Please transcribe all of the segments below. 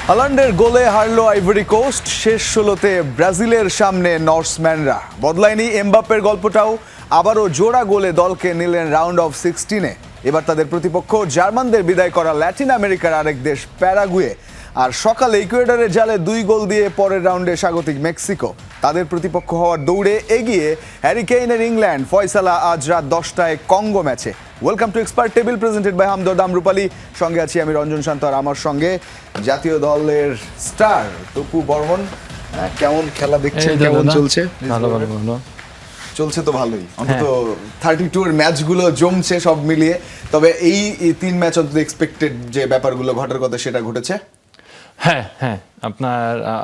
হালান্ডের গোলে হারলো ivory coast. শেষ ১৬তে ব্রাজিলের সামনে নর্সম্যানরা। বদলায়নি এমবাপ্পের গল্পটাও, আবারও জোড়া গোলে দলকে নিলেন রাউন্ড অফ 16-এ। এবার তাদের প্রতিপক্ষ জার্মানদের বিদায় করা ল্যাটিন আমেরিকার আরেক দেশ প্যারাগুয়ে। আর সকালে ইকুয়েডরের জালে 2 গোল দিয়ে পরের রাউন্ডে স্বাগতিক মেক্সিকো। তাদের প্রতিপক্ষ হওয়ার দৌড়ে এগিয়ে হ্যারি কেইনের ইংল্যান্ড। ফয়সালা আজ রাত 10টায় কঙ্গো ম্যাচে। Welcome to expert table, presented by Hamdard Amrapali. সঙ্গে আছি আমি রঞ্জন শান্ত, আর আমার সঙ্গে জাতীয় দলের স্টার তপু বর্মন। কেমন খেলা দেখছেন, কেমন চলছে? ভালো ভালো ভালো চলছে তো ভালোই, অন্তত 32 এর ম্যাচগুলো জমছে সব মিলিয়ে। তবে এই 3 ম্যাচ অন্তত এক্সপেক্টেড যে ব্যাপারগুলো ঘটার কথা সেটা ঘটেছে। হ্যাঁ,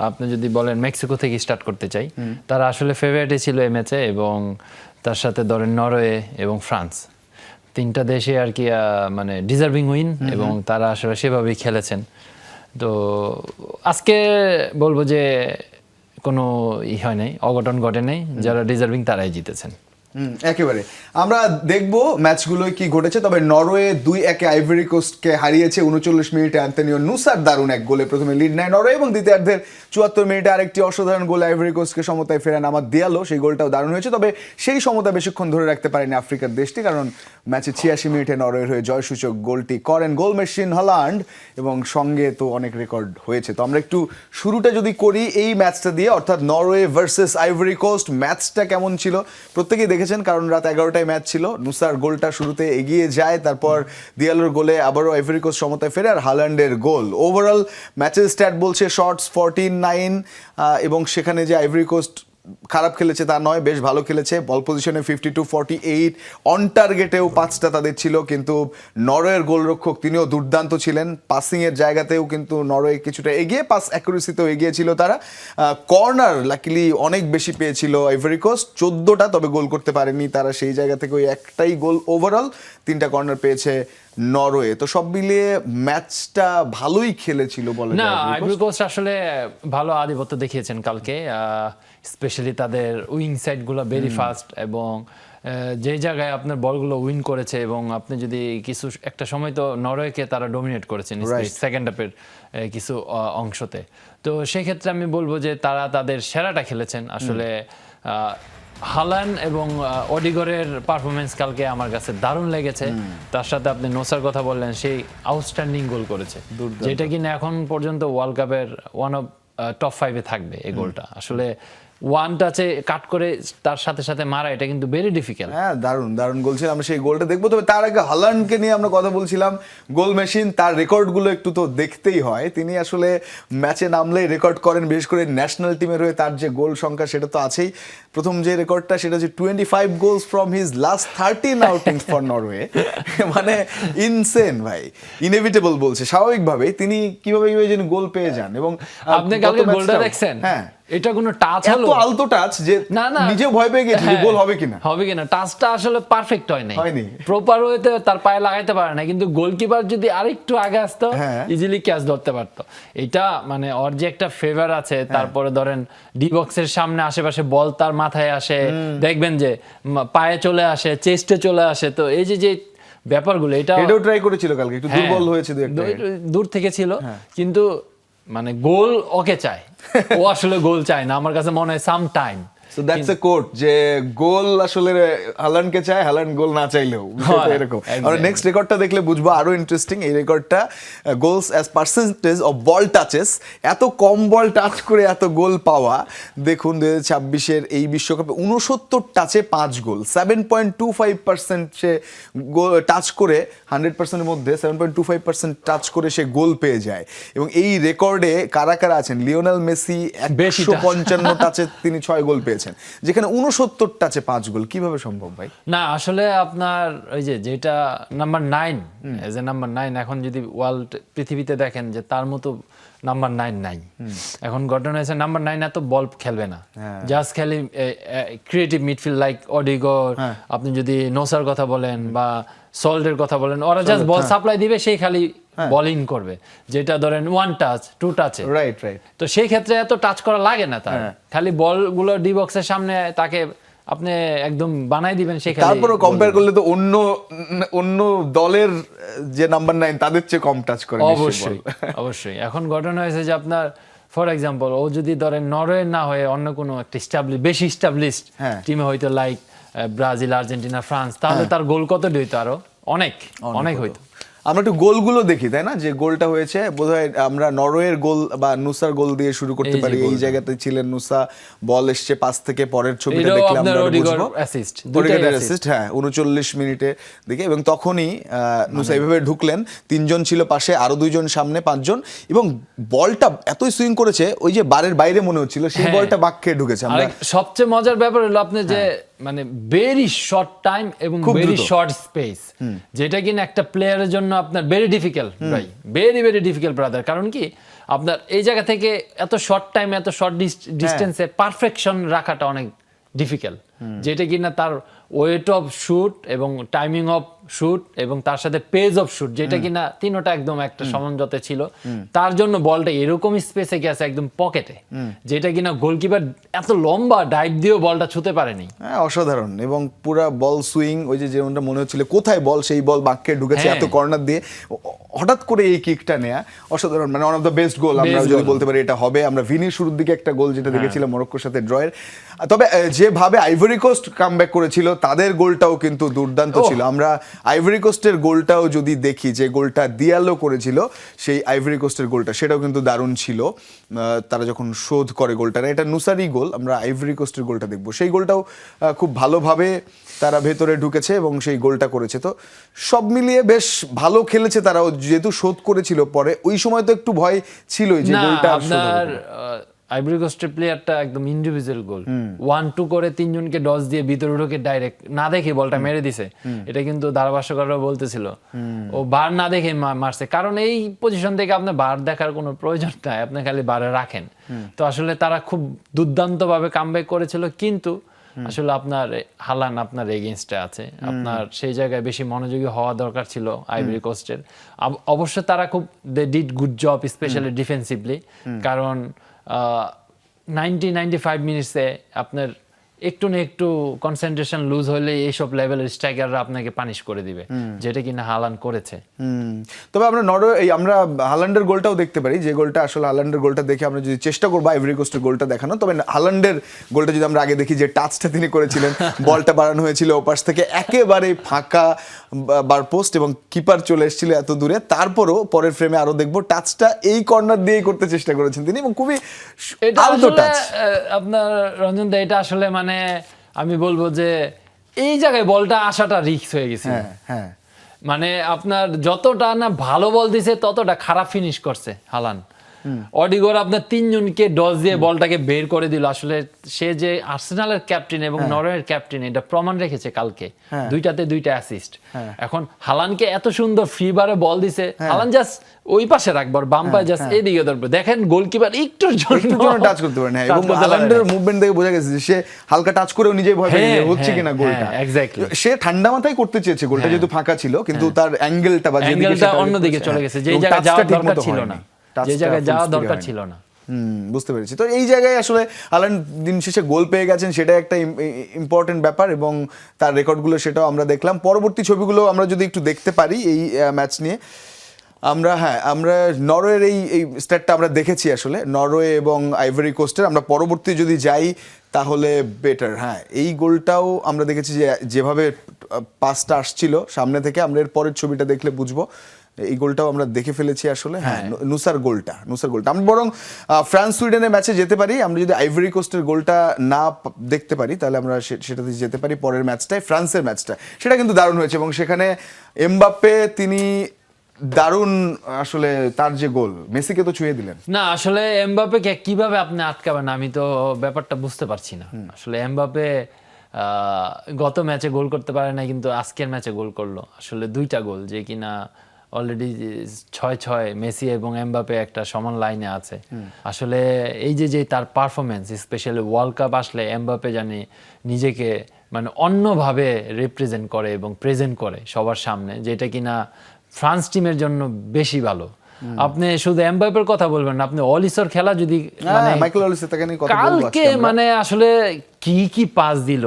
আপনি যদি বলেন মেক্সিকো থেকে স্টার্ট করতে চাই, তারা আসলে ফেভারিটই ছিল এই ম্যাচে, এবং তার সাথে ধরেন নরওয়ে এবং ফ্রান্স, 3টা দেশে আর কি মানে ডিজার্ভিং উইন, এবং তারা আসলে সেভাবেই খেলেছেন। তো আজকে বলবো যে কোনো হয় নাই, অঘটন ঘটে নাই, যারা ডিজার্ভিং তারাই জিতেছেন। একেবারে আমরা দেখবো ম্যাচগুলোয় কি ঘটেছে। তবে নরওয়ে 2-1 আইভরি কোস্টকে হারিয়েছে 39 মিনিটে আন্তোনিও নুসার দারুণ এক গোলে প্রথমে লিড নেয় নরওয়ে, এবং দ্বিতীয়ার্ধের 74 মিনিটে আরেকটি অসাধারণ গোলে আইভরি কোস্টকে সমতায় ফেরান আমার দিয়ালো। সেই গোলটাও দারুণ হয়েছে, তবে সেই সমতা বেশিক্ষণ ধরে রাখতে পারেনি আফ্রিকার দেশটি, কারণ ম্যাচে 86 মিনিটে নরওয়ের হয়ে জয়সূচক গোলটি করেন গোল মেশিন হালান্ড, এবং সঙ্গে তো অনেক রেকর্ড হয়েছে। তো আমরা একটু শুরুটা যদি করি এই ম্যাচটা দিয়ে, অর্থাৎ নরওয়ে ভার্সেস আইভরি কোস্ট। ম্যাচটা কেমন ছিল প্রত্যেকেই দেখেছেন, কারণ রাত 11টায় ম্যাচ ছিল। নুসার গোলটা শুরুতে এগিয়ে যায়, তারপর দিয়ালোর গোলে আবারও আইভরি কোস্ট সমতায় ফেরে, আর হালান্ডের গোল। ওভারঅল ম্যাচের স্ট্যাট বলছে শটস 49, এবং সেখানে যে আইভরি কোস্ট খারাপ খেলেছে তা নয়, বেশ ভালো খেলেছে। বল পজিশনে 52-48, অন টার্গেটেও 5টা তাদের ছিল, কিন্তু নরওয়ের গোলরক্ষক তিনিও দুর্দান্ত ছিলেন। পাসিংয়ের জায়গাতেও কিন্তু নরওয়ে কিছুটা এগিয়ে, পাস অ্যাকুরেসিতেও এগিয়ে ছিল তারা। কর্নার লাকিলি অনেক বেশি পেয়েছিল আইভরি কোস্ট, 14টা, তবে গোল করতে পারেনি তারা। সেই জায়গা থেকে ওই একটাই গোল। ওভারঅল 3টা কর্নার পেয়েছে নরওয়ে। তো সব মিলিয়ে ম্যাচটা ভালোই খেলেছিল বলে না, আইভরি কোস্ট আসলে ভালো আধিপত্য দেখিয়েছেন কালকে, স্পেশালি তাদের উইং সাইডগুলো ভেরি ফাস্ট, এবং যে জায়গায় আপনার বলগুলো উইন করেছে, এবং আপনি যদি একটা সময় তো নরওয়েকে তারা ডমিনেট করেছেন সেকেন্ড হাফের কিছু অংশতে। তো সেই ক্ষেত্রে আমি বলবো যে তারা তাদের সেরাটা খেলেছেন আসলে। হালান্ড এবং অডিগরের পারফরমেন্স কালকে আমার কাছে দারুণ লেগেছে। তার সাথে আপনি নোসার কথা বললেন, সেই আউটস্ট্যান্ডিং গোল করেছে, যেটা কিনা এখন পর্যন্ত ওয়ার্ল্ড কাপের ওয়ান অফ টপ 5-এ থাকবে। এই গোলটা আসলে ওয়ান টাচে কাট করে তার সাথে সাথে মারা, এটা কিন্তু ভেরি ডিফিকাল্ট। হ্যাঁ, দারুণ গোল ছিল। আমরা সেই গোলটা দেখবো, তবে তার আগে হালান্ডকে নিয়ে আমরা কথা বলছিলাম। গোল মেশিন, তার রেকর্ডগুলো একটু তো দেখতেই হয়। তিনি আসলে ম্যাচে নামলেই রেকর্ড করেন, বিশেষ করে ন্যাশনাল টিমের হয়ে তার যে গোল সংখ্যা সেটা তো আছেই। প্রথম যে রেকর্ডটা সেটা হচ্ছে 25 goals from his last 13 outings for Norway. মানে ইনসেন ভাই, ইনএভিটেবল বলছে। স্বাভাবিকভাবেই তিনি কিভাবে যেন গোল পেয়ে যান। এবং আপনি কালকে গোলটা দেখছেন, হ্যাঁ, এটা কোনো টাচ হলো, এত আলতো টাচ যে না নিজে ভয় পেয়ে গেছে গোল হবে কিনা। টাচটা আসলে পারফেক্ট হয়নি, প্রপার ওয়েতে তার পায়ে লাগাইতে পারে না, কিন্তু গোলকিপার যদি আরেকটু আগে আসতো ইজিলি ক্যাচ ধরতে পারতো। এটা মানে ওর যে একটা ফেভার আছে। তারপরে ধরেন ডি বক্সের সামনে আশেপাশে বল তার মাথায় আসে, দেখবেন যে পায়ে চলে আসে, চেস্টে চলে আসে। তো এই যে ব্যাপারগুলো, এটাও ট্রাই করেছিল কালকে, একটু দুর্বল হয়েছে, দূর থেকে ছিল, কিন্তু মানে গোল ওকে চায়, ও আসলে গোল চায় না আমার কাছে মনে হয় some time. So that's a quote, যে গোল আসলে হালান্ডকে চায়, হালান্ড গোল না চাইলেও এরকম। আর নেক্সট রেকর্ডটা দেখলে বুঝবো আরো ইন্টারেস্টিং। এই রেকর্ডটা goals as percentage of ball touches, এত কম বল টাচ করে এত গোল পাওয়া। দেখুন 2026-এর এই বিশ্বকাপে 69 টাচে 5 গোল, 7.25% সে টাচ করে, 100%-এর মধ্যে 7.25% টাচ করে সে গোল পেয়ে যায়। এবং এই রেকর্ডে কারা কারা আছেন? লিওনেল মেসি 155 টাচে তিনি 6 গোল পেয়েছেন, যেখানে 69 টাচে 5 গোল। কিভাবে সম্ভব ভাই? না আসলে আপনার ওই যেটা নাম্বার 9, এজ এ নাম্বার 9, এখন যদি ওয়ার্ল্ড পৃথিবীতে দেখেন যে তার মতো নাম্বার 9 নাই। এখন ঘটনা হয়েছে নাম্বার 9 এত বল খেলবে না, জাস্ট খেলে ক্রিয়েটিভ মিডফিল্ড লাইক অডিগর, আপনি যদি নোসার কথা বলেন বা সল্টের কথা বলেন, ওরা জাস্ট বল সাপ্লাই দিবে, সেই খালি বলিং করবে, যেটা ধরেন 1 টাচ 2 টাচে। রাইট। তো সেই ক্ষেত্রে এত টাচ করা লাগে না তার, খালি বলগুলো ডি বক্সের সামনে তাকে আপনি একদম বানাই দিবেন সেখানে। তারপরে কম্পেয়ার করলে তো অন্য অন্য দলের যে নাম্বার 9 তাদের চেয়ে কম টাচ করে নিশ্চয়ই অবশ্যই বল। অবশ্যই। এখন ঘটনা হয়েছে যে আপনার ফর এক্সাম্পল ও যদি ধরেন নরওয়ে না হয়ে অন্য কোনো একটা বেশি স্টাবলিশড হ্যাঁ। টিমে হয়তো লাইক ব্রাজিল, আর্জেন্টিনা, ফ্রান্স, তাহলে তার গোল কত হইতো আরো অনেক হইতো। আমরা একটু গোলগুলো দেখি তাই না, যে গোলটা হয়েছে বোধহয় আমরা নরওয়ের গোল বা নুসার গোল দিয়ে শুরু করতে এই যে পারি। এই গোলটা। জায়গাতে ছিলেন নুসা, বল এসছে পাস থেকে, পরের ছবিটা এটাও দেখলে আপনার আমরা ওডিগার বুঝবো অ্যাসিস্ট, দুইটাই ওডিগারের assist। অ্যাসিস্ট, হ্যাঁ 39 মিনিটে দিকে। এবং তখনই নুসা এইভাবে ঢুকলেন, 3 জন ছিল পাশে, আরো 2 জন সামনে, 5 জন, এবং বলটা এতই সুইং করেছে ওই যে বারের বাইরে মনে হচ্ছিল, সেই হ্যাঁ। বলটা বাক খেয়ে ঢুকেছে। আমরা আরেক সবচেয়ে মজার ব্যাপার হলো আপনি যে মানে ভেরি শর্ট টাইম এবং খুব ভেরি দ্রুত। শর্ট স্পেস, যেটা কিনা একটা প্লেয়ারের জন্য আপনার ভেরি ডিফিকাল্ট ভাই, ভেরি ডিফিকাল্ট ব্রাদার। কারণ কি আপনার এই জায়গা থেকে এত শর্ট টাইম, এত শর্ট ডিস্টেন্সে পারফেকশন রাখাটা অনেক ডিফিকাল্ট, যেটা কিনা তার ওয়েট অফ শুট এবং টাইমিং অফ শুট এবং তার সাথে পেজ অফ শুট, যেটা কিনা তিনোটা একদম একটা সমঝোতে ছিল। তার জন্য বলটা এরকম স্পেসে গেছে একদম পকেটে, যেটা কিনা গোলকিপার এত লম্বা ডাইভ দিয়েও বলটা ছুঁতে পারেনি। হ্যাঁ অসাধারণ। এবং পুরা বল সুইং, ওই যে যেমনটা মনে হচ্ছিল কোথায় বল, সেই বল বাক্যে ঢুকেছে হ্যাঁ। এত কর্নার দিয়ে, হঠাৎ করে এই কিকটা নেয়া অসাধারণ, মানে ওয়ান অফ দ্য বেস্ট গোল আমরা Best যদি goal। বলতে পারি এটা হবে। আমরা ভিনির শুরুর দিকে একটা গোল যেটা দেখেছিলাম মরক্কোর সাথে ড্রয়ের, তবে যেভাবে আইভরি কোস্ট কামব্যাক করেছিল তাদের গোলটাও কিন্তু দুর্দান্ত ছিল। আমরা আইভরি কোস্টের গোলটাও যদি দেখি, যে গোলটা দিয়ালো করেছিল সেই আইভরি কোস্টের গোলটা, সেটাও কিন্তু দারুণ ছিল। তারা যখন শোধ করে গোলটা, এটা নুসারি গোল, আমরা আইভরি কোস্টের গোলটা দেখবো, সেই গোলটাও খুব ভালোভাবে তারা ভেতরে ঢুকেছে এবং সেই গোলটা করেছে। তো সব মিলিয়ে বেশ ভালো খেলেছে তারাও, যেহেতু শোধ করেছিল পরে, ওই সময় তো একটু ভয় ছিলই যে না গোলটা আর শোধ হবে আপনার কিনা। আইভরি কোস্টের প্লেয়ারটা একদম ইন্ডিভিজুয়াল গোল, 1-2 করে 3 জনকে ডস দিয়ে ভিতরে ঢুকে ডাইরেক্ট না দেখে বলটা মেরে দিছে। এটা কিন্তু ধারাভাষ্যকাররা বলতেছিল ও বার না দেখে মারছে, কারণ এই পজিশন থেকে আপনার বার দেখার কোনো প্রয়োজন নাই, আপনি খালি বারে রাখেন। তো আসলে তারা খুব দুর্দান্ত ভাবে কামব্যাক করেছিল, কিন্তু আসলে আপনার হালান আপনার এগেইনস্টে আছে, আপনার সেই জায়গায় বেশি মনোযোগী হওয়া দরকার ছিল আইভরি কোস্টের। অবশ্য তারা খুব they did good job specially defensively, কারণ 90-95 মিনিটসে আপনার একটু না একটু কনসেন্ট্রেশন লুজ হলে এইসব লেভেলের স্ট্রাইকাররা আপনাকে পানিশ করে দিবে, যেটা কিনা হালান করেছে। তবে আমরা আমরা হালান্ডের গোলটাও দেখতে পারি, যে গোলটা আসলে হালান্ডের গোলটা দেখে আমরা যদি চেষ্টা করবো আইভরি কোস্টের গোলটা দেখানো, তবে হালান্ডের গোলটা যদি আমরা আগে দেখি, যে টাচটা তিনি করেছিলেন, বলটা বাড়ানো হয়েছিল ওপাশ থেকে একেবারে ফাঁকা বার পোস্ট এবং কিপার চলে এসেছিল এত দূরে, তারপরও পরের ফ্রেমে আরো দেখবো টাচটা এই কর্নার দিয়েই করতে চেষ্টা করেছেন তিনি, এবং খুবই এটা আলতো আসলে টাচ। আপনার রঞ্জন দা, এটা আসলে মানে আমি বলবো যে এই জায়গায় বলটা আসাটা রিস্ক হয়ে গেছে। হ্যাঁ মানে আপনার যতটা না ভালো বল দিছে ততটা খারাপ ফিনিশ করছে হালান। অডিগর আপনার 3 জনকে ডস দিয়ে বলটাকে বের করে দিল। আসলে সে যে আর্সেনালের ক্যাপ্টেন এবং নরওয়ের ক্যাপ্টেন, এটা প্রমাণ রেখেছে কালকে, দুইটাতে 2টা অ্যাসিস্ট। এখন হালানকে এত সুন্দর ফ্রি বারে বল দিছে, হালান জাস্ট ওই পাশে রাখবার, বাম পায়ে জাস্ট এদিকে ধরবে, দেখেন গোলকিপার একটুর জন্য টাচ করতে পারে না, এবং হালান্ডের মুভমেন্ট দেখে বোঝা গেছে যে সে হালকা টাচ করেও নিজেই ভয় পেয়ে গেছে হচ্ছে কিনা গোলটা। এক্স্যাক্টলি, সে ঠান্ডা মাথায় করতে চেয়েছে গোলটা, যেহেতু ফাঁকা ছিল, কিন্তু তার অ্যাঙ্গেলটা বা অ্যাঙ্গেলটা অন্যদিকে চলে গেছে, যে জায়গায় যাওয়ার দরকার ছিল না, যে জায়গায় যাওয়ার দরকার ছিল না। বুঝতে পেরেছি। তো এই জায়গায় আসলে হালান্ড দিন শেষে গোল পেয়ে গেছেন, সেটা একটা ইম্পর্টেন্ট ব্যাপার, এবং তার রেকর্ডগুলো সেটাও আমরা দেখলাম। পরবর্তী ছবিগুলো আমরা যদি একটু দেখতে পারি এই ম্যাচ নিয়ে, আমরা নরওয়ের এই স্ট্যাটটা আমরা দেখেছি আসলে, নরওয়ে এবং আইভরি কোস্টের। আমরা পরবর্তী যদি যাই তাহলে বেটার। এই গোলটাও আমরা দেখেছি যে যেভাবে পাসটা আসছিল সামনে থেকে, আমরা এর পরের ছবিটা দেখলে বুঝবো। এই গোলটাও আমরা দেখে ফেলেছি আসলে, নুসার গোলটা আমরা বরং ফ্রান্স সুইডেনের ম্যাচে যেতে পারি। আমরা যদি আইভরি কোস্টের গোলটা না দেখতে পারি তাহলে আমরা সেটাতে যেতে পারি পরের ম্যাচটায়, ফ্রান্সের ম্যাচটা। সেটা কিন্তু দারুণ হয়েছে, এবং সেখানে এমবাপ্পে তিনি দারুণ, আসলে তার যে গোল, মেসিকে তো ছুঁয়ে দিলেন। না আসলে এমবাপ্পেকে কিভাবে আপনি আটকাবেন, আমি তো ব্যাপারটা বুঝতে পারছি না। আসলে এমবাপ্পে গত ম্যাচে গোল করতে পারে না, কিন্তু আজকের ম্যাচে গোল করলো। আসলে 2টা গোল, যে কিনা অলরেডি 6-6 মেসি এবং এমবাপ্পে একটা সমান লাইনে আছে। আসলে এই যে তার পারফরমেন্স, স্পেশালি ওয়ার্ল্ড কাপ আসলে এমবাপ্পে জানি নিজেকে মানে অন্যভাবে রিপ্রেজেন্ট করে এবং প্রেজেন্ট করে সবার সামনে, যেটা কিনা ফ্রান্স টিমের জন্য বেশি ভালো। আপনি শুধু এমবাপ্পের কথা বলবেন না, আপনি অলিসর খেলা যদি মানে মাইকেল অলিসের তাকে নিয়ে কথা বলবো কালকে, মানে আসলে কি কি পাস দিল,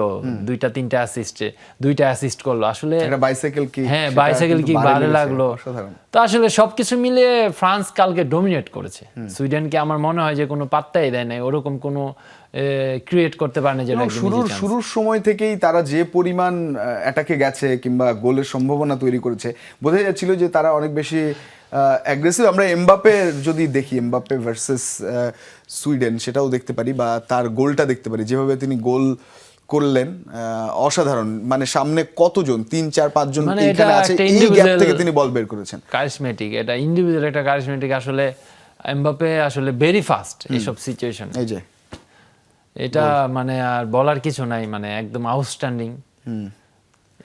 দুইটা তিনটা অ্যাসিস্টে, দুইটা অ্যাসিস্ট করলো আসলে। একটা বাইসাইকেল কি, হ্যাঁ বাইসাইকেল কি ভালো লাগলো। তো আসলে সবকিছু মিলিয়ে ফ্রান্স কালকে ডোমিনেট করেছে সুইডেনকে। আমার মনে হয় যে কোনো পাত্তাই দেয় নাই, ওরকম কোনো ক্রিয়েট করতে পারে না যেটা শুরুর সময় থেকেই তারা যে পরিমাণ অ্যাটাকে গেছে কিংবা গোলের সম্ভাবনা তৈরি করেছে, বোঝা যাচ্ছিল যে তারা অনেক বেশি অ্যাগ্রেসিভ। আমরা এমবাপ্পে যদি দেখি, এমবাপ্পে ভার্সেস সুইডেন, সেটাও দেখতে পারি, বা তার গোলটা দেখতে পারি, যেভাবে তিনি গোল করলেন অসাধারণ। মানে সামনে কতজন, 3-4-5 জন এখানে আছে, এই গ্যাপ থেকে তিনি বল বের করেছেন। কারিশমেটিক, এটা ইন্ডিভিজুয়াল একটা কারিশমেটিক। আসলে এমবাপ্পে আসলে ভেরি ফাস্ট এইসব সিচুয়েশন। এই যে এটা মানে আর বলার কিছু নাই, মানে একদম আউটস্ট্যান্ডিং।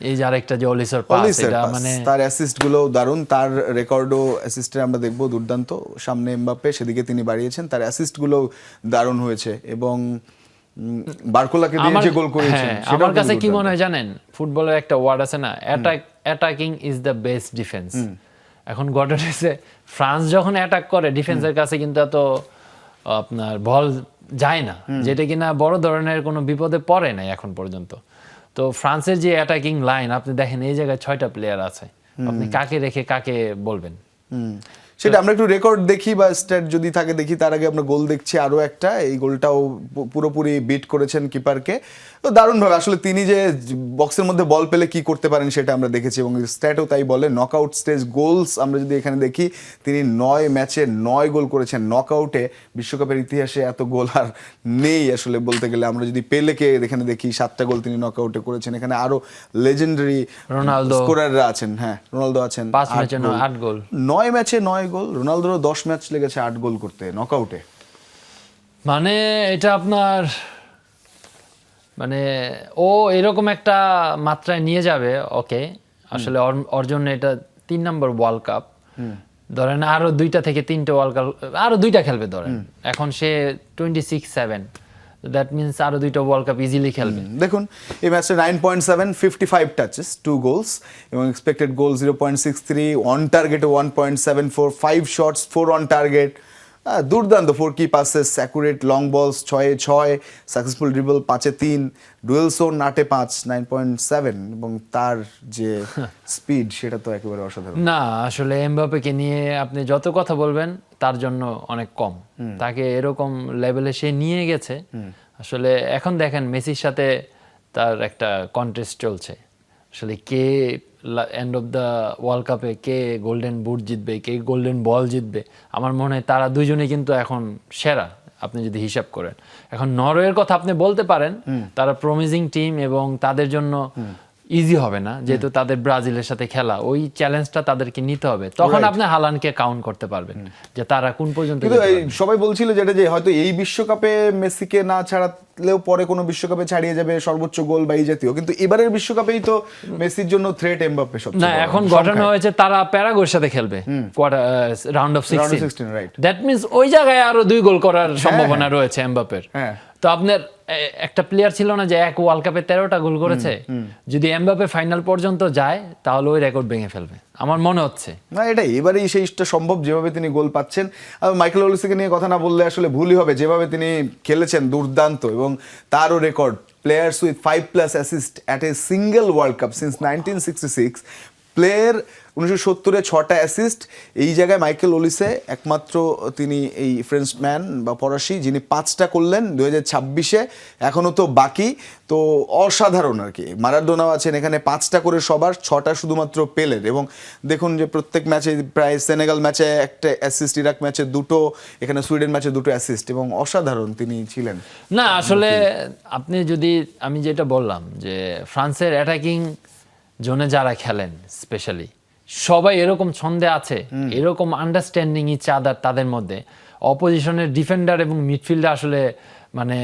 এই যে আরেকটা যে অলিসের পাস, এটা মানে তার অ্যাসিস্ট গুলো দারুণ, তার রেকর্ডও অ্যাসিস্টে আমরা দেখবো দুর্দান্ত। সামনে এমবাপ্পে, সেদিকে তিনি বাড়িয়েছেন, তার অ্যাসিস্ট গুলো দারুণ হয়েছে। এবং বারকোলাকে দিয়ে যে গোল করেছেন, আমার কাছে কি মনে হয় জানেন, ফুটবলের একটা ওয়ার্ড আছে না, attacking is the best defence. এখন ঘটনা হচ্ছে ফ্রান্স যখন অ্যাটাক করে, ডিফেন্সের কাছে কিন্তু এত আপনার বল যায় না, যেটা কিনা বড় ধরনের কোনো বিপদে পড়ে নাই এখন পর্যন্ত। তো ফ্রান্সের যে অ্যাটাকিং লাইন আপনি দেখেন, এই জায়গায় 6টা প্লেয়ার আছে, আপনি কাকে রেখে কাকে বলবেন? সেটা আমরা একটু রেকর্ড দেখি বা স্ট্যাট যদি থাকে দেখি। তার আগে আমরা গোল দেখছি আরো একটা, এই গোলটাও পুরোপুরি বিট করেছেন কিপারকে দারুণভাবে। আসলে তিনি যে বক্সের মধ্যে বল পেলে কি করতে পারেন সেটা আমরা দেখেছি, এবং স্ট্যাটও তাই বলে। নকআউট স্টেজ গোলস আমরা যদি এখানে দেখি, তিনি 9 ম্যাচে 9 গোল করেছেন নকআউটে। বিশ্বকাপের ইতিহাসে এত গোল আর নেই আসলে বলতে গেলে। আমরা যদি পেলেকে এখানে দেখি, 7টা গোল তিনি নকআউটে করেছেন। এখানে আরো লেজেন্ডারি রোনালদো স্কোরাররা আছেন। হ্যাঁ, রোনালদো আছেন, 5 ম্যাচে 8 গোল, 9 ম্যাচে 9 গোল। রোনালদোরও 10 ম্যাচ লেগেছে 8 গোল করতে নকআউটে। মানে এটা আপনার মানে ও এরকম একটা মাত্রায় নিয়ে যাবে ওকে। আসলে ওর জন্য এটা 3 নম্বর ওয়ার্ল্ড কাপ। ধরেন আরো 2টা থেকে 3টে ওয়ার্ল্ড কাপ, আরো 2টা খেলবে ধরেন। এখন সে 26-7, দ্যাট মিনস আরো 2টা ওয়ার্ল্ড কাপ ইজিলি খেলবে। দেখুন এই ম্যাচে 9.7, 55 টাচেস, 2 গোলস, এবং এক্সপেক্টেড গোল 0.63, অন টার্গেটে 1.74, 5 শটস, 4 অন টার্গেট। দুর্দান্ত 4 কি পাসেস, অ্যাকুরেট লং বলস 6-6, সাকসেসফুল ড্রিবল 5-3, ডুয়েল সোন 8-5, 9.7, এবং তার যে স্পিড সেটা তো একেবারে অসাধারণ। না আসলে এমবাপ্পেকে নিয়ে আপনি যত কথা বলবেন তার জন্য অনেক কম। তাকে এরকম লেভেলে সে নিয়ে গেছে। আসলে এখন দেখেন মেসির সাথে তার একটা কন্টেস্ট চলছে, আসলে কে এন্ড অফ দ্য ওয়ার্ল্ড কাপে কে গোল্ডেন বুট জিতবে, কে গোল্ডেন বল জিতবে। আমার মনে হয় তারা দুজনে কিন্তু এখন সেরা, আপনি যদি হিসাব করেন। এখন নরওয়ের কথা আপনি বলতে পারেন, তারা প্রমিজিং টিম এবং তাদের জন্য ইজি হবে না, যেহেতু তাদের ব্রাজিলের সাথে খেলা, ওই চ্যালেঞ্জটা তাদেরকে নিতে হবে। তখন আপনি হালান্ডকে কাউন্ট করতে পারবেন যে তারা কোন পর্যন্ত। কিন্তু সবাই বলছিল যেটা যে হয়তো এই বিশ্বকাপে মেসিকে না ছাড়ালেও পরে কোনো বিশ্বকাপে ছাড়িয়ে যাবে সর্বোচ্চ গোল বা এই জাতীয়, কিন্তু এবারের বিশ্বকাপেই তো মেসির জন্য থ্রেট এমবাপ্পে সবচেয়ে না। এখন ঘটনা হয়েছে তারা প্যারাগুয়ের সাথে খেলবে round of 16, right. That means ওই জায়গায় আরো 2 গোল করার সম্ভাবনা রয়েছে এমবাপ্পের। তো আপনার একটা প্লেয়ার ছিল না যে এক ওয়ার্ল্ড কাপে 13টা গোল করেছে, যদি এমবাপ্পে ফাইনাল পর্যন্ত যায় তাহলে ওই রেকর্ড ভেঙে ফেলবে আমার মনে হচ্ছে। না এটা এবারেই সেইটা সম্ভব, যেভাবে তিনি গোল পাচ্ছেন। আর মাইকেল ওলিসেকে নিয়ে কথা না বললে আসলে ভুলই হবে, যেভাবে তিনি খেলেছেন দুর্দান্ত, এবং তারও record players with 5+ assist at a single World Cup since 1966। Player 1970-এ 6টা অ্যাসিস্ট। এই জায়গায় মাইকেল ওলিসে একমাত্র তিনি এই ফ্রেঞ্চম্যান বা ফরাসি যিনি 5টা করলেন 2026-এ, এখনও তো বাকি। তো অসাধারণ আর কি। মারাডোনাও আছেন এখানে 5টা করে সবার, 6টা শুধুমাত্র পেলের। এবং দেখুন যে প্রত্যেক ম্যাচে প্রায় সেনেগাল ম্যাচে একটা অ্যাসিস্ট, ইরাক ম্যাচে 2টো, এখানে সুইডেন ম্যাচে 2টো অ্যাসিস্ট, এবং অসাধারণ তিনি ছিলেন। না আসলে আপনি যদি, আমি যেটা বললাম যে ফ্রান্সের অ্যাটাকিং জোনে যারা খেলেন স্পেশালি সবাই এরকম ছন্দে আছে, এরকম আন্ডারস্ট্যান্ডিং ইচ আদার তাদের মধ্যে। অপোজিশনের ডিফেন্ডার এবং মিডফিল্ডার আসলে মানে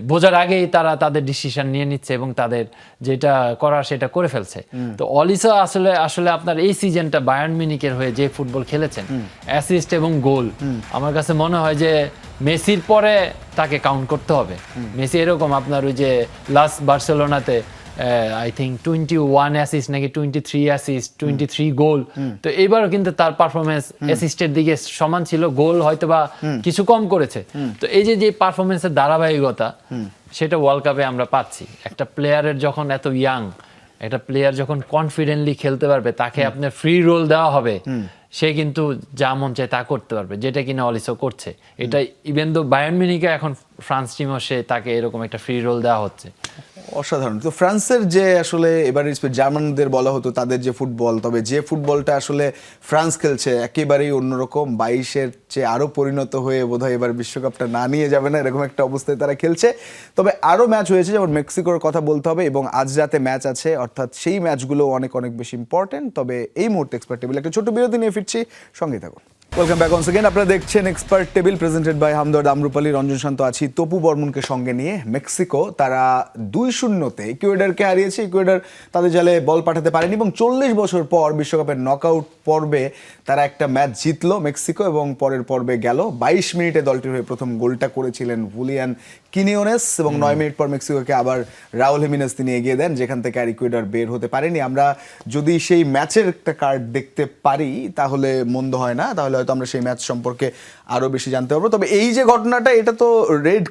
বোঝার আগেই তারা তাদের ডিসিশন নিয়ে নিচ্ছে এবং তাদের যেটা করার সেটা করে ফেলছে। তো অলিসা আসলে আসলে আপনার এই সিজনটা বায়ার্ন মিউনিখের হয়ে যে ফুটবল খেলেছেন, অ্যাসিস্ট এবং গোল, আমার কাছে মনে হয় যে মেসির পরে তাকে কাউন্ট করতে হবে। মেসি এরকম আপনার ওই যে লাস্ট বার্সেলোনাতে আই থিঙ্ক 21 অ্যাসিস্ট নাকি 23 অ্যাসিস্ট, 23 গোল। তো এবারও কিন্তু তার পারফরমেন্স অ্যাসিস্টের দিকে সমান ছিল, গোল হয়তো বা কিছু কম করেছে। তো এই যে পারফরমেন্সের ধারাবাহিকতা, সেটা ওয়ার্ল্ড কাপে আমরা পাচ্ছি। একটা প্লেয়ারের যখন এত ইয়াং, একটা প্লেয়ার যখন কনফিডেন্টলি খেলতে পারবে, তাকে আপনার ফ্রি রোল দেওয়া হবে, সে কিন্তু যা মন চায় তা করতে পারবে, যেটা কিনা অলিসো করছে। এটা ইভেন দো বায়ার্ন মিউনিখে এখন ফ্রান্স টিমও সে তাকে এরকম একটা ফ্রি রোল দেওয়া হচ্ছে। অসাধারণ। তো ফ্রান্সের যে আসলে এবারে জার্মানদের বলা হতো তাদের যে ফুটবল, তবে যে ফুটবলটা আসলে ফ্রান্স খেলছে একেবারেই অন্যরকম, 22-এর চেয়ে আরও পরিণত হয়ে বোধহয় এবার বিশ্বকাপটা না নিয়ে যাবে না, এরকম একটা অবস্থায় তারা খেলছে। তবে আরও ম্যাচ হয়েছে, যেমন মেক্সিকোর কথা বলতে হবে, এবং আজ রাতে ম্যাচ আছে, অর্থাৎ সেই ম্যাচগুলো অনেক অনেক বেশি ইম্পর্টেন্ট। তবে এই মুহূর্তে এক্সপার্ট টেবিল একটা ছোট বিরতি নিয়ে ফিরছি, সঙ্গে থাকুন। Welcome back once again. আপনারা দেখছেন expert table presented by Hamdard Amrupali, Ranjan শান্ত আছি তপু বর্মনকে সঙ্গে নিয়ে। মেক্সিকো তারা 2-0 ইকুয়েডরকে হারিয়েছে। ইকুয়েডর তাদের জালে বল পাঠাতে পারেনি এবং 40 বছর পর বিশ্বকাপের নকআউট পর্বে তারা একটা ম্যাচ জিতলো মেক্সিকো, এবং পরের পর্বে গেল। 22 মিনিটে দলটির হয়ে প্রথম গোলটা করেছিলেন হুলিয়ান কিনিওনেস, এবং 9 মিনিট পর মেক্সিকোকে আবার রাউল হিমিনেস তিনি এগিয়ে দেন, যেখান থেকে আর ইকুয়েডর বের হতে পারেনি। আমরা যদি সেই ম্যাচের একটা কার্ড দেখতে পারি তাহলে মন্দ হয় না, তাহলে হয়তো আমরা সেই ম্যাচ সম্পর্কে আরও বেশি জানতে পারবো। তবে এই যে ঘটনাটা, এটা তো রেড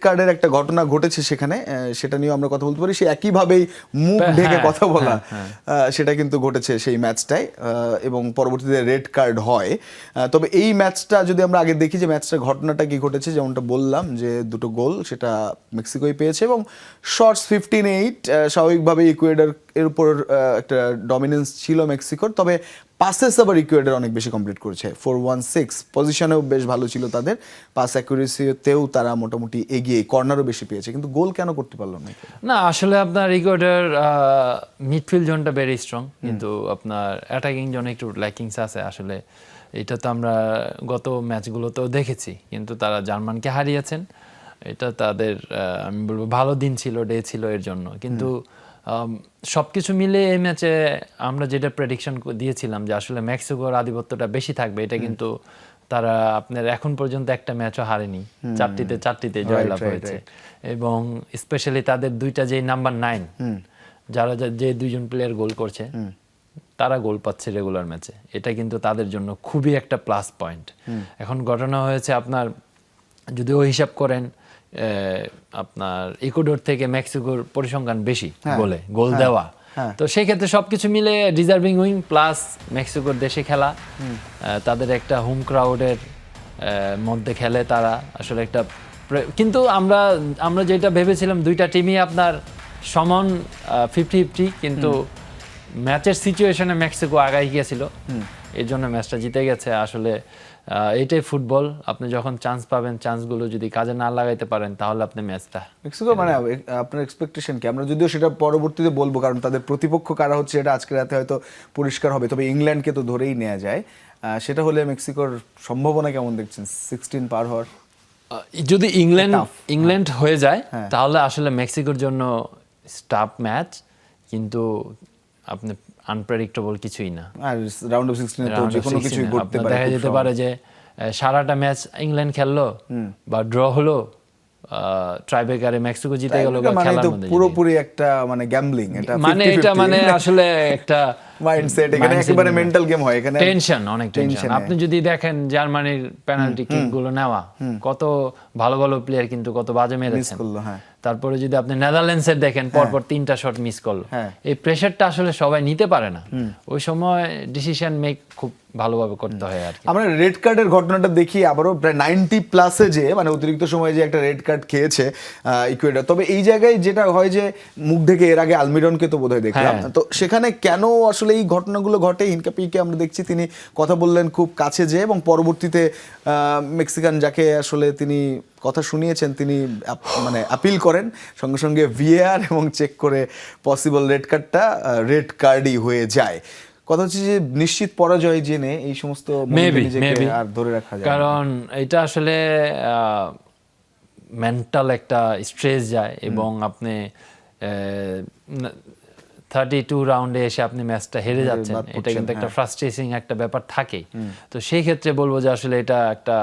কার্ডের একটা ঘটনা ঘটেছে সেখানে, সেটা নিয়েও আমরা কথা বলতে পারি। সে একইভাবেই মুখ ঢেকে কথা বলা, সেটা কিন্তু ঘটেছে সেই ম্যাচটায়, এবং পরবর্তীতে রেড কার্ড হয়। তবে এই ম্যাচটা যদি আমরা আগে দেখি যে ম্যাচটার ঘটনাটা কি ঘটেছে, যেমনটা বললাম যে দুটো গোল সেটা মেক্সিকোই পেয়েছে, এবং শর্টস 15-8 স্বাভাবিকভাবে ইকুয়েডর এর উপর একটা ডমিনেন্স ছিল মেক্সিকোর। তবে পাসেস আবার ইকুয়েডর অনেক বেশি কমপ্লিট করেছে, 4-1-6 পজিশনেও বেশ ভালো ছিল তাদের, পাস অ্যাকুরেসিতেও তারা মোটামুটি এগিয়ে, কর্নারও বেশি পেয়েছে, কিন্তু গোল কেন করতে পারলো না? না, আসলে আপনার ইকুয়েডর মিডফিল্ড জোনটা ভেরি স্ট্রং, কিন্তু আপনার অ্যাটাকিং জোনে একটু ল্যাকিংস আছে। আসলে এটা তো আমরা গত ম্যাচগুলোতেও দেখেছি, কিন্তু তারা জার্মানকে হারিয়েছেন। এটা তাদের আমি বলবো ভালো দিন ছিল, ডে ছিল এর জন্য। কিন্তু সবকিছু মিলে এই ম্যাচে আমরা যেটা প্রেডিকশন দিয়েছিলাম যে আসলে মেক্সিকোর আধিপত্যটা বেশি থাকবে, এটা কিন্তু তারা আপনার এখন পর্যন্ত একটা ম্যাচও হারেনি, চারটিতে জয়লাভ হয়েছে। এবং স্পেশালি তাদের দুইটা যে নাম্বার 9 যারা যে দুইজন প্লেয়ার গোল করছে, তারা গোল পাচ্ছে রেগুলার ম্যাচে, এটা কিন্তু তাদের জন্য খুবই একটা প্লাস পয়েন্ট। এখন ঘটনা হয়েছে আপনার যদি ও হিসাব করেন, আপনার ইকুয়েডর থেকে মেক্সিকোর পরিসংখ্যান বেশি গোল দেওয়া, তো সেই ক্ষেত্রে সবকিছু মিলে ডিজার্ভিং উইং প্লাস মেক্সিকোর দেশে খেলা, তাদের একটা হোম ক্রাউডের মধ্যে খেলে তারা আসলে একটা, কিন্তু আমরা যেটা ভেবেছিলাম দুইটা টিমই আপনার সমান 50-50, কিন্তু ম্যাচের সিচুয়েশনে মেক্সিকো আগাই গিয়েছিল, এর জন্য ম্যাচটা জিতে গেছে। আসলে এইটাই ফুটবল, আপনি যখন চান্স পাবেন, চান্সগুলো যদি কাজে না লাগাইতে পারেন তাহলে আপনি ম্যাচটা মেক্সিকো মানে আপনার এক্সপেকটেশন কি? আমরা যদিও সেটা পরবর্তীতে বলবো, কারণ তাদের প্রতিপক্ষ কারা হচ্ছে এটা আজকে রাতে হয়তো পরিষ্কার হবে। তবে ইংল্যান্ডকে তো ধরেই নেওয়া যায়, সেটা হলে মেক্সিকোর সম্ভাবনা কেমন দেখছেন 16 পার হওয়ার? যদি ইংল্যান্ড হয়ে যায় তাহলে আসলে মেক্সিকোর জন্য স্টাফ ম্যাচ, কিন্তু আপনি আনপ্রেডিক্টেবল কিছুই না। আর রাউন্ড অফ 16 তো যে কোনো কিছুই ঘটতে পারে, দেখা যেতে পারে যে সারাটা ম্যাচ ইংল্যান্ড খেললো বা ড্র হলো, ট্রাইব্রেকারে মেক্সিকো জিতে গেল, খেলার মধ্যে পুরোপুরি একটা মানে গ্যাম্বলিং, এটা মানে এটা মানে আসলে একটা মাইন্ডসেট, এখানে একেবারে মেন্টাল গেম হয়, এখানে টেনশন, অনেক টেনশন। আপনি যদি দেখেন জার্মানির পেনাল্টি কিক গুলো নেওয়া, কত ভালো ভালো প্লেয়ার কিন্তু কত বাজে মেরেছেন। তারপরে যদি আপনি নেদারল্যান্ডসের দেখেন, পরপর 3টা শট মিস করলো, এই প্রেসারটা আসলে সবাই নিতে পারে না, ওই সময় ডিসিশন মেক খুব ভালোভাবে করতে হয় আর কি। আমরা রেড কার্ডের ঘটনাটা দেখি আবারও, প্রায় 90+ যে মানে অতিরিক্ত সময়ে যে একটা রেড কার্ড খেয়েছে ইকুয়েডর। তবে এই জায়গায় যেটা হয় যে মুখ ঢেকে, এর আগে আলমিরনকে তো বোধহয় দেখলাম, তো সেখানে কেন আসলে এই ঘটনাগুলো ঘটে? হিনকাপিকে আমরা দেখছি তিনি কথা বললেন খুব কাছে যে, এবং পরবর্তীতে মেক্সিকান যাকে আসলে তিনি কথা শুনিয়েছেন তিনি মানে আপিল করেন, সঙ্গে সঙ্গে ভিএআর এবং চেক করে পসিবল রেড কার্ডই হয়ে যায়। কথা হচ্ছে যে নিশ্চিত পরাজয় জেনে এই সমস্ত আর ধরে রাখা যায়, কারণ এটা আসলে মেন্টাল একটা স্ট্রেস যায়, এবং আপনি 32 রাউন্ডে এসে আপনি ম্যাচটা হেরে যাচ্ছেন, এটা কিন্তু একটা ফ্রাস্ট্রেটিং একটা ব্যাপার থাকে। তো সেই ক্ষেত্রে বলবো যে আসলে এটা একটা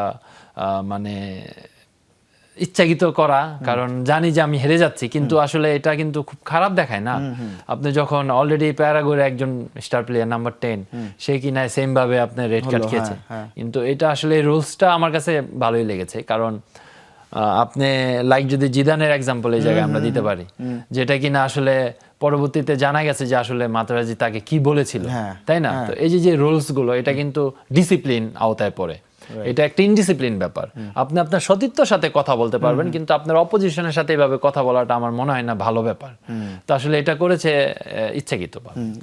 মানে ইচ্ছাকৃত করা, কারণ জানি যে আমি হেরে যাচ্ছি, কিন্তু আসলে এটা কিন্তু খুব খারাপ দেখায় না। আপনি যখন অলরেডি প্যারাগুয়ের একজন স্টার প্লেয়ার নাম্বার 10 সে কিনা সেম ভাবে আপনি রেড কার্ড খেয়েছে, কিন্তু এটা আসলে রুলসটা আমার কাছে ভালোই লেগেছে, কারণ আপনি লাইক যদি জিদানের এক্সাম্পল এই জায়গায় আমরা দিতে পারি, যেটা কিনা আসলে পরবর্তীতে জানা গেছে যে আসলে মাতারাজি তাকে কি বলেছিল, হ্যাঁ, তাই না? তো এই যে রুলস গুলো, এটা কিন্তু ডিসিপ্লিন আওতায় পড়ে। এটা একটা ইনডিসিপ্লিন ব্যাপার। আপনি আপনার সতীর্থর সাথে কথা বলতে পারবেন, কিন্তু আপনার অপোজিশনের সাথে এভাবে কথা বলাটা আমার মনে হয় না ভালো ব্যাপার। তো আসলে এটা করেছে ইচ্ছাকৃত।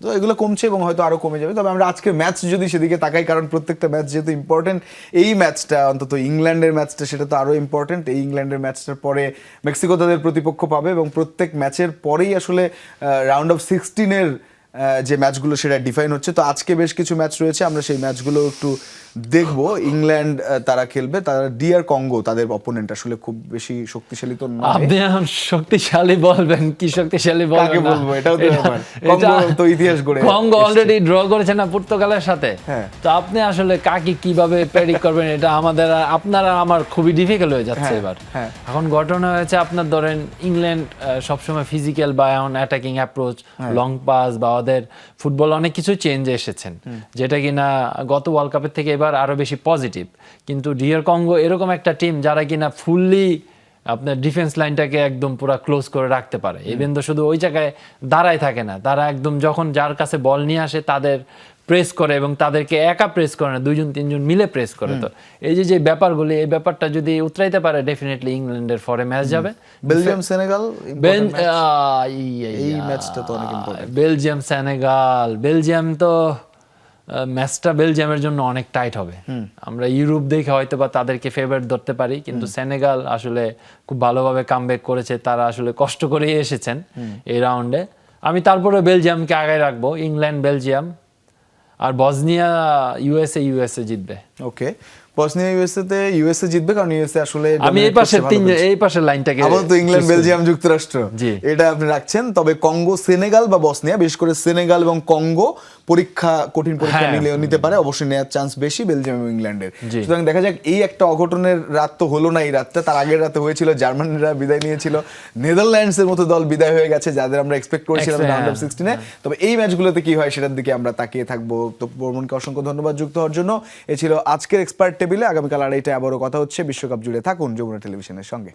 তো এগুলো কমছে এবং হয়তো আরো কমে যাবে। তবে আমরা আজকের ম্যাচ যদি সেদিকে তাকাই, কারণ প্রত্যেকটা ম্যাচ যেহেতু ইম্পর্টেন্ট, এই ম্যাচটা অন্তত ইংল্যান্ডের ম্যাচটা সেটা তো আরো ইম্পর্টেন্ট। এই ইংল্যান্ডের ম্যাচটার পরে মেক্সিকো তাদের প্রতিপক্ষ পাবে এবং প্রত্যেক ম্যাচের পরেই আসলে রাউন্ড অফ 16-এর যে ম্যাচগুলো সেটা ডিফাইন হচ্ছে। তো আজকে বেশ কিছু ম্যাচ রয়েছে, আমরা সেই ম্যাচগুলো একটু দেখবো। ইংল্যান্ড তারা খেলবে, তারা ডিআর কঙ্গো, তাদের অপোনেন্ট আসলে খুব বেশি শক্তিশালী তো নয়। আপনি এখন শক্তিশালী বলবেন, কি শক্তিশালী কাকে বলবেন না? বলবো, এটাও তো ব্যাপার। কঙ্গো তো ইতিহাস গড়ে কঙ্গো অলরেডি ড্র করেছে না পর্তুগালের সাথে। হ্যাঁ। তো আপনি আসলে কাকে কিভাবে প্রেডিক্ট করবেন, এটা আমাদের আপনারা আমার খুবই ডিফিকাল্ট হয়ে যাচ্ছে এবার। হ্যাঁ। এখন ঘটনা হয়েছে, আপনার ধরেন ইংল্যান্ড সবসময় ফিজিক্যাল বা এমন অ্যাটাকিং অ্যাপ্রোচ, লং পাস বা ওদের ফুটবল অনেক কিছু চেঞ্জ এসেছেন, যেটা কিনা গত ওয়ার্ল্ড কাপের থেকে এবার আরো বেশি পজিটিভ। কিন্তু ডিআর কঙ্গো এরকম একটা টিম যারা কিনা ফুললি আপনার ডিফেন্স লাইনটাকে একদম পুরো ক্লোজ করে রাখতে পারে। ইভেন তো শুধু ওই জায়গায় দাঁড়ায় থাকে না, তারা একদম যখন যার কাছে বল নিয়ে আসে তাদের প্রেস করে, এবং তাদেরকে একা প্রেস করে না, 2-3 মিলে প্রেস করে। তো এই যে ব্যাপারগুলি, এই ব্যাপারটা যদি উতরাইতে পারে, ডেফিনেটলি ইংল্যান্ডের ফরে ম্যাচ যাবে। বেলজিয়াম সেনেগাল, এই ম্যাচটা তো অনেক ইম্পর্টেন্ট। বেলজিয়াম সেনেগাল, বেলজিয়াম তো ম্যাচটা বেলজিয়ামের জন্য অনেক টাইট হবে। আমরা ইউরোপ দেখে হয়তো বা তাদেরকে ফেভারিট ধরতে পারি, কিন্তু সেনেগাল আসলে খুব ভালোভাবে কামব্যাক করেছে, তারা আসলে কষ্ট করেই এসেছেন এই রাউন্ডে। আমি তারপরে বেলজিয়ামকে আগে রাখবো, ইংল্যান্ড বেলজিয়াম, আর বসনিয়া ইউএসএ জিতবে। ওকে, বসনিয়া ইউএসএ জিতবে, কারণ ইউএসএ আসলে আমি এই পাশের লাইনটাকে আপাতত ইংল্যান্ড বেলজিয়াম যুক্তরাষ্ট্র এটা আপনি রাখছেন। তবে কঙ্গো সেনেগাল বা বসনিয়া, বিশেষ করে সেনেগাল এবং কঙ্গো কঠিন পরীক্ষা নিতে পারে, অবশ্যই নেওয়ার চান্স বেশি বেলজিয়াম এবং ইংল্যান্ডের। সুতরাং দেখা যাক, এই একটা অঘটনের রাত তো হলো না এই রাতটা, তার আগের রাতে হয়েছিল জার্মানিরা বিদায় নিয়েছিল, নেদারল্যান্ডসের মতো দল বিদায় হয়ে গেছে যাদের আমরা এক্সপেক্ট করেছিলাম রাউন্ড অফ 16-এ। তবে এই ম্যাচগুলোতে কি হয় সেটার দিকে আমরা তাকিয়ে থাকবো। তো বর্মনকে অসংখ্য ধন্যবাদ যুক্ত হওয়ার জন্য। এ ছিল আজকের এক্সপার্ট টেবিলে। আগামীকাল 2:30টায় আবারও কথা হচ্ছে। বিশ্বকাপ জুড়ে থাকুন যমুনা টেলিভিশনের সঙ্গে।